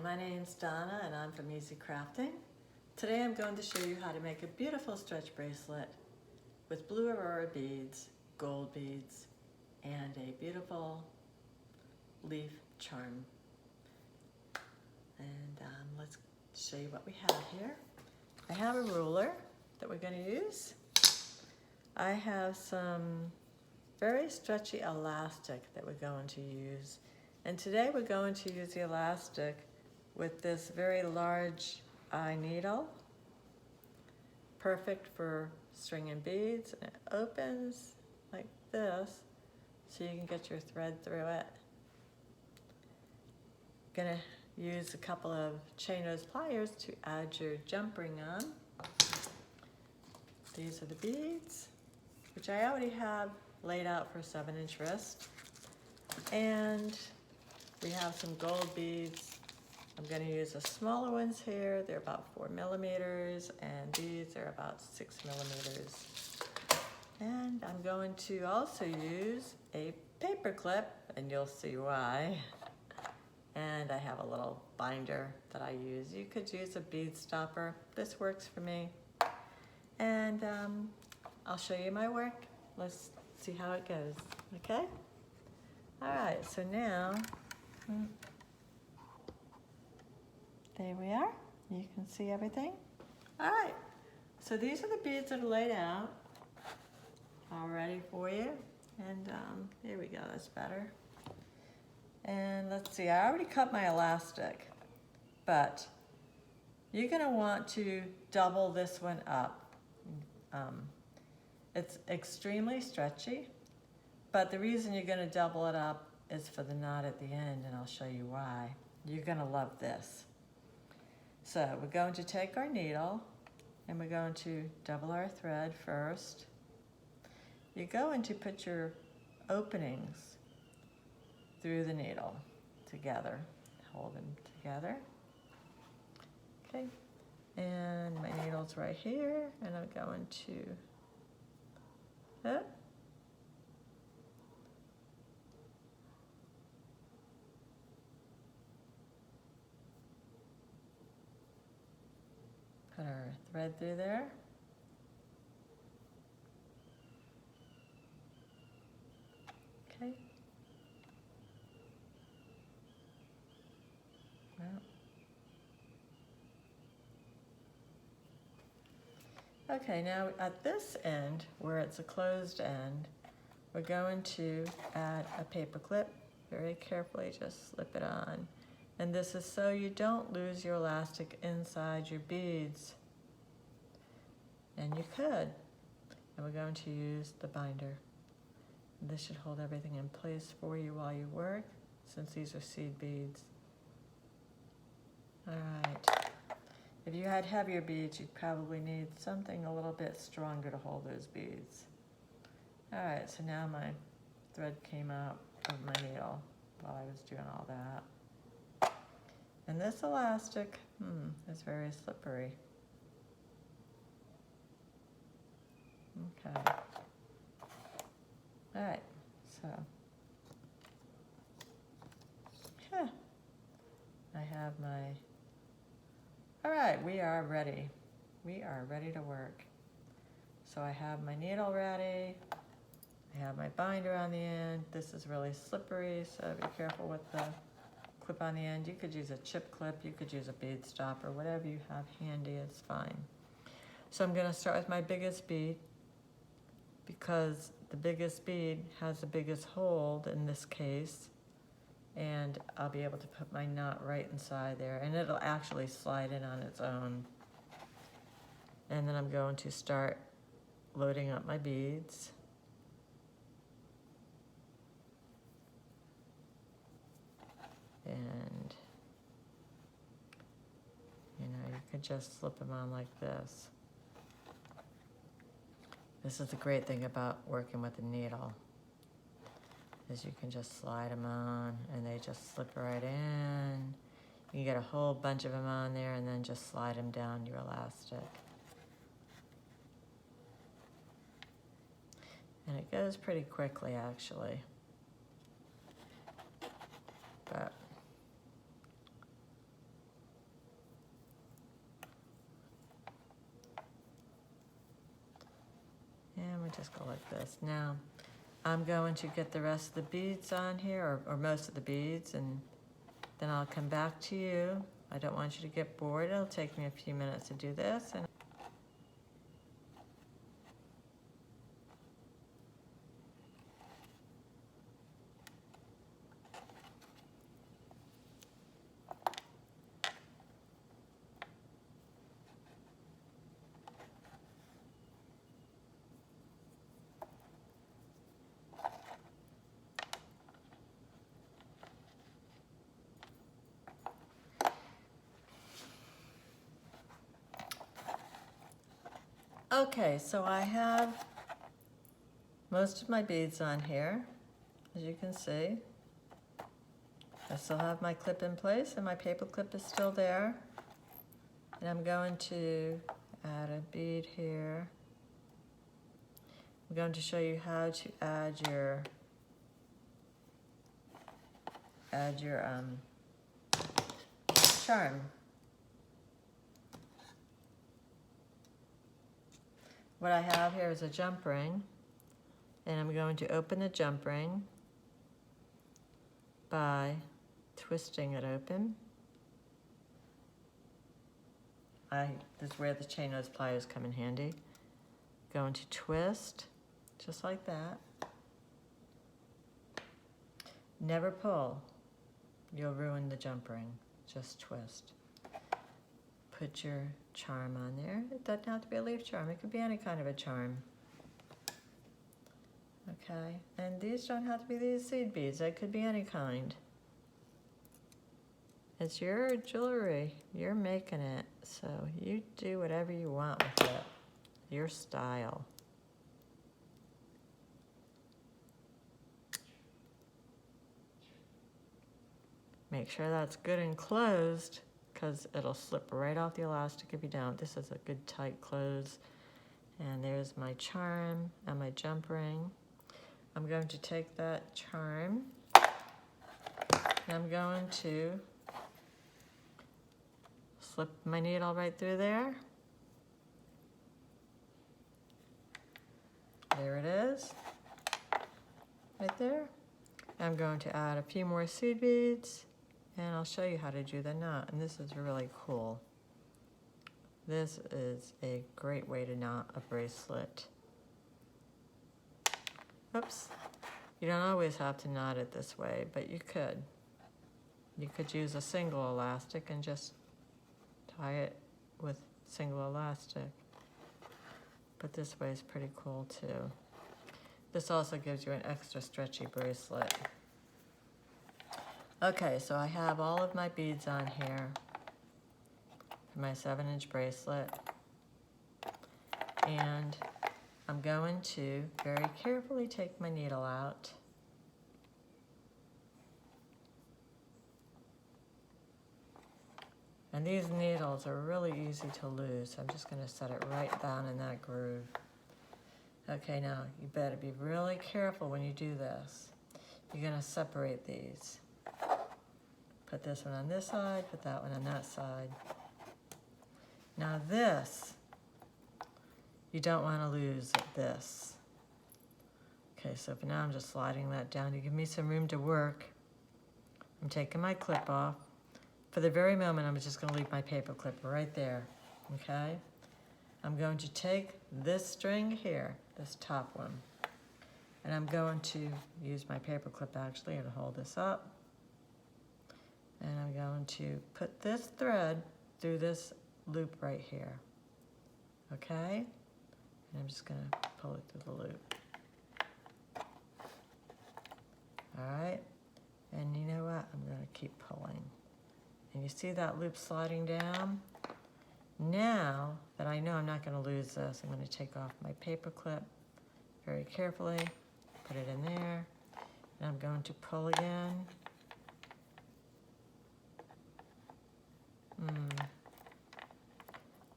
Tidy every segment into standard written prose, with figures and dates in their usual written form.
my name's Donna and I'm from Easy Crafting. Today I'm going to show you how to make a beautiful stretch bracelet with blue aurora beads, gold beads, and a beautiful leaf charm. And let's show you what we have here. I have a ruler that we're going to use. I have some very stretchy elastic that we're going to use. And today we're going to use the elastic with this very large eye needle. Perfect for stringing beads. And it opens like this so you can get your thread through it. Gonna use a couple of chain nose pliers to add your jump ring on. These are the beads, which I already have laid out for a 7-inch wrist. And we have some gold beads. I'm going to use the smaller ones here. They're about 4 millimeters, and these are about 6 millimeters. And I'm going to also use a paper clip, and you'll see why. And I have a little binder that I use. You could use a bead stopper. This works for me. And I'll show you my work. Let's see how it goes, okay? All right, so now, there we are. You can see everything. All right, so these are the beads that are laid out, all ready for you. And here we go, that's better. And let's see, I already cut my elastic, but you're gonna want to double this one up. It's extremely stretchy, but the reason you're gonna double it up is for the knot at the end, and I'll show you why. You're gonna love this. So we're going to take our needle and we're going to double our thread first. You're going to put your openings through the needle together. Hold them together. Okay, and my needle's right here, and I'm going to put our thread through there. Okay. Okay, now at this end, where it's a closed end, we're going to add a paper clip. Very carefully, just slip it on. And this is so you don't lose your elastic inside your beads. And you could. And we're going to use the binder. This should hold everything in place for you while you work, since these are seed beads. All right. If you had heavier beads, you'd probably need something a little bit stronger to hold those beads. All right, so now my thread came out of my needle while I was doing all that. And this elastic is very slippery. Okay. All right, so I have my, all right, we are ready. We are ready to work. So I have my needle ready. I have my binder on the end. This is really slippery, so be careful with the clip on the end. You could use a chip clip, you could use a bead stopper, whatever you have handy is fine. So I'm gonna start with my biggest bead, because the biggest bead has the biggest hold in this case, and I'll be able to put my knot right inside there, and it'll actually slide in on its own. And then I'm going to start loading up my beads. And you could just slip them on like this. This is the great thing about working with a needle, is you can just slide them on and they just slip right in. You can get a whole bunch of them on there and then just slide them down your elastic. And it goes pretty quickly actually. But just go like this. Now, I'm going to get the rest of the beads on here, or most of the beads, and then I'll come back to you. I don't want you to get bored. It'll take me a few minutes to do this. And okay, so I have most of my beads on here, as you can see. I still have my clip in place and my paper clip is still there. And I'm going to add a bead here. I'm going to show you how to add your charm. What I have here is a jump ring, and I'm going to open the jump ring by twisting it open. This is where the chain nose pliers come in handy. Going to twist, just like that. Never pull. You'll ruin the jump ring. Just twist. Put your charm on there. It doesn't have to be a leaf charm. It could be any kind of a charm. Okay, and these don't have to be these seed beads. They could be any kind. It's your jewelry. You're making it, so you do whatever you want with it. Your style. Make sure that's good and closed, because it'll slip right off the elastic if you don't. This is a good tight close. And there's my charm and my jump ring. I'm going to take that charm and I'm going to slip my needle right through there. There it is, right there. I'm going to add a few more seed beads and I'll show you how to do the knot. And this is really cool. This is a great way to knot a bracelet. Oops. You don't always have to knot it this way, but you could. You could use a single elastic and just tie it with single elastic. But this way is pretty cool too. This also gives you an extra stretchy bracelet. Okay, so I have all of my beads on here for my 7-inch bracelet. And I'm going to very carefully take my needle out. And these needles are really easy to lose. So I'm just going to set it right down in that groove. Okay, now you better be really careful when you do this. You're going to separate these. Put this one on this side, put that one on that side. Now this, you don't want to lose this. Okay, so for now I'm just sliding that down to give me some room to work. I'm taking my clip off. For the very moment, I'm just going to leave my paper clip right there, okay? I'm going to take this string here, this top one, and I'm going to use my paper clip actually and hold this up. And I'm going to put this thread through this loop right here, okay? And I'm just going to pull it through the loop. All right, and you know what? I'm going to keep pulling. And you see that loop sliding down? Now that I know I'm not going to lose this, I'm going to take off my paper clip very carefully, put it in there, and I'm going to pull again.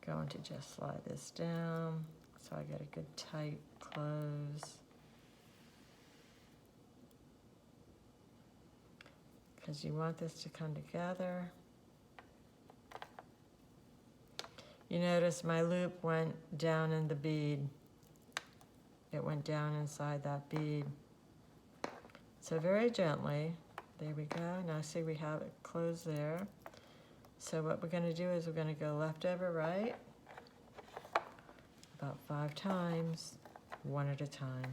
Going to just slide this down so I get a good tight close. Because you want this to come together. You notice my loop went down in the bead. it went down inside that bead. So very gently, there we go. Now see, we have it closed there. So what we're going to do is we're going to go left over right about 5 times, one at a time.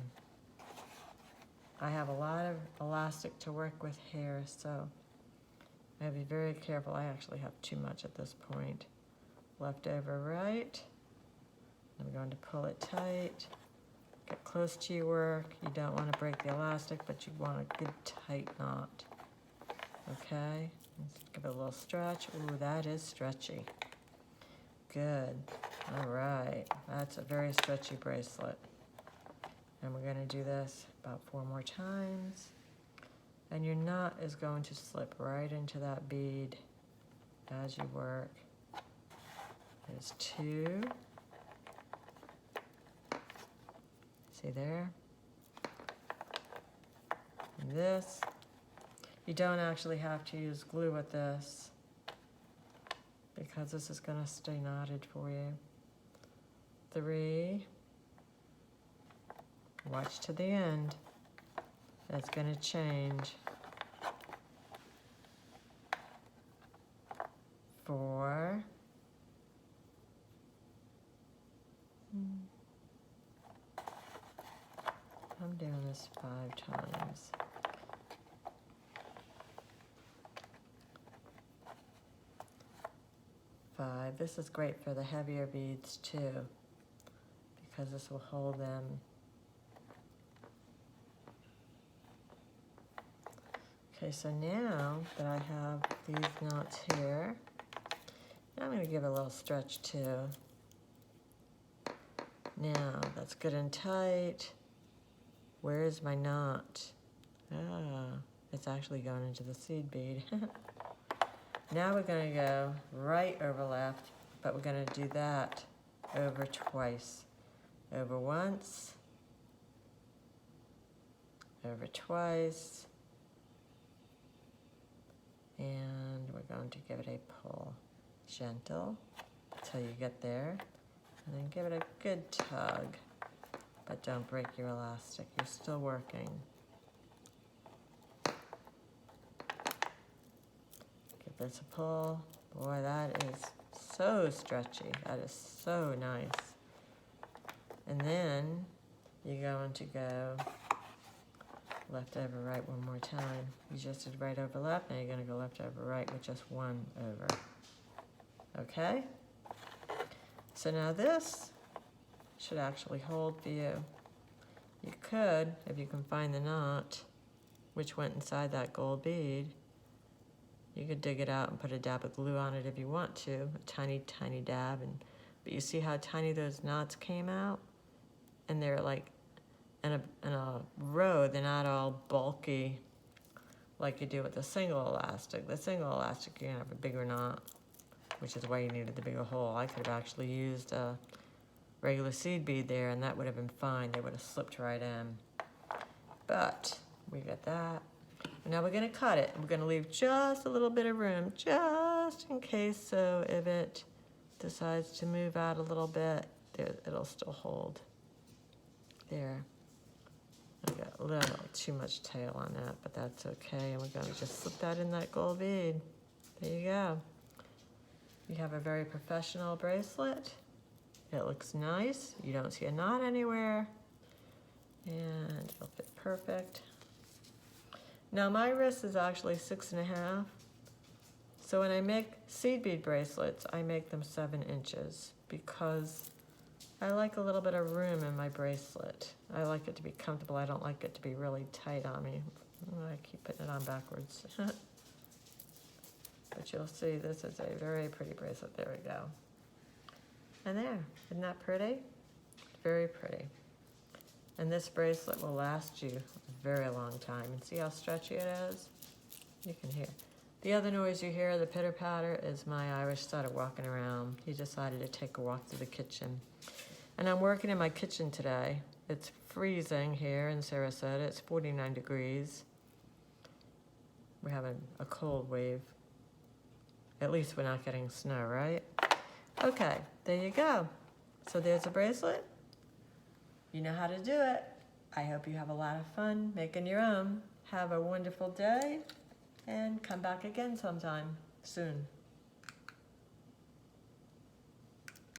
I have a lot of elastic to work with here, so I have to be very careful. I actually have too much at this point. Left over right. I'm going to pull it tight. Get close to your work. You don't want to break the elastic, but you want a good tight knot. Okay? Let's give it a little stretch. Ooh, that is stretchy. Good. All right. That's a very stretchy bracelet. And we're going to do this about 4 more times. And your knot is going to slip right into that bead as you work. There's 2. See there? And this. You don't actually have to use glue with this because this is going to stay knotted for you. 3. Watch to the end. That's going to change. 4. I'm doing this 5 times. 5. This is great for the heavier beads too, because this will hold them. Okay, so now that I have these knots here, I'm going to give it a little stretch too. Now, that's good and tight. Where is my knot? Ah, it's actually going into the seed bead. Now we're going to go right over left, but we're going to do that over twice. Over once, over twice, and we're going to give it a pull. Gentle until you get there, and then give it a good tug, but don't break your elastic. You're still working. Give this a pull. Boy, that is so stretchy. That is so nice. And then you're going to go left over right one more time. You just did right over left. Now you're going to go left over right with just 1 over. Okay? So now this should actually hold for you. You could, if you can find the knot, which went inside that gold bead, you could dig it out and put a dab of glue on it if you want to, a tiny, tiny dab. But you see how tiny those knots came out? And they're like in a row. They're not all bulky like you do with the single elastic. The single elastic, you're gonna have a bigger knot, which is why you needed the bigger hole. I could have actually used a regular seed bead there, and that would have been fine. They would have slipped right in. But we got that. And now we're gonna cut it. We're gonna leave just a little bit of room, just in case, so if it decides to move out a little bit, it'll still hold. There. I got a little too much tail on that, but that's okay. And we're gonna just slip that in that gold bead. There you go. You have a very professional bracelet. It looks nice. You don't see a knot anywhere. And it'll fit perfect. Now my wrist is actually 6.5. So when I make seed bead bracelets, I make them 7 inches because I like a little bit of room in my bracelet. I like it to be comfortable. I don't like it to be really tight on me. I keep putting it on backwards. But you'll see this is a very pretty bracelet. There we go. And there, isn't that pretty? Very pretty. And this bracelet will last you a very long time. And see how stretchy it is? You can hear. The other noise you hear, the pitter patter, is my Irish setter walking around. He decided to take a walk through the kitchen. And I'm working in my kitchen today. It's freezing here in Sarasota. It's 49 degrees. We're having a cold wave. At least we're not getting snow, right? Okay, there you go. So there's a bracelet. You know how to do it. I hope you have a lot of fun making your own. Have a wonderful day and come back again sometime soon.